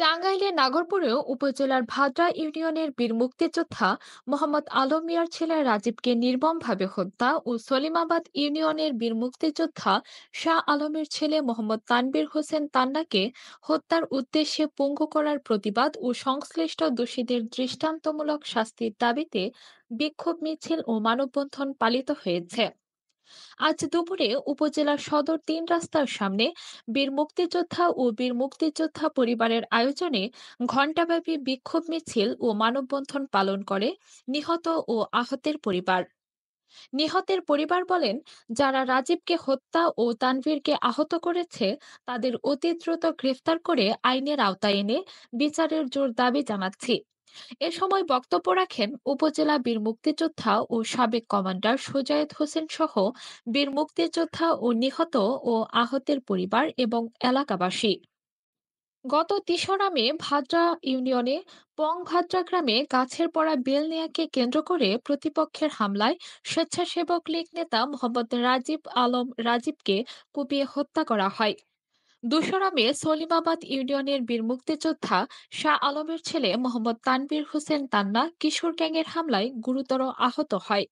টাঙ্গাইলের নাগরপুরে উপজেলার ভাদ্রা ইউনিয়নের বীর মুক্তিযোদ্ধা মোহাম্মদ আলম মিয়ার ছেলে রাজীবকে নির্মমভাবে হত্যা ও সলিমাবাদ ইউনিয়নের বীর মুক্তিযোদ্ধা শাহ আলমের ছেলে মোহাম্মদ তানবীর হোসেন তান্নাকে হত্যার উদ্দেশ্যে পঙ্গু করার প্রতিবাদ ও সংশ্লিষ্ট দোষীদের দৃষ্টান্তমূলক শাস্তির দাবিতে বিক্ষোভ মিছিল ও মানববন্ধন পালিত হয়েছে। আজ দুপুরে উপজেলার সদর তিন রাস্তার সামনে বীর মুক্তিযোদ্ধা ও বীর মুক্তিযোদ্ধা পরিবারের আয়োজনে ঘণ্টাব্যাপী বিক্ষোভ মিছিল ও মানববন্ধন পালন করে নিহত ও আহতের পরিবার। নিহতের পরিবার বলেন, যারা রাজীবকে হত্যা ও তানভীরকে আহত করেছে তাদের অতি দ্রুত গ্রেফতার করে আইনের আওতায় এনে বিচারের জোর দাবি জানাচ্ছি। এ সময় বক্তব্য রাখেন উপজেলা বীর মুক্তিযোদ্ধা ও সাবেক কমান্ডার সোজায়েত হোসেন সহ বীর মুক্তিযোদ্ধা ও নিহত ও আহতের পরিবার এবং এলাকাবাসী। গত ৩রা মে ভাদ্রা ইউনিয়নে পং ভাদ্রা গ্রামে গাছের পড়া বেল নেয়াকে কেন্দ্র করে প্রতিপক্ষের হামলায় স্বেচ্ছাসেবক লীগ নেতা মোহাম্মদ রাজীব আলম রাজীবকে কুপিয়ে হত্যা করা হয়। ২রা মে সলিমাবাদ ইউনিয়নের বীর মুক্তিযোদ্ধা শাহ আলমের ছেলে মোহাম্মদ তানভীর হোসেন তান্না কিশোর গ্যাংয়ের হামলায় গুরুতর আহত হয়।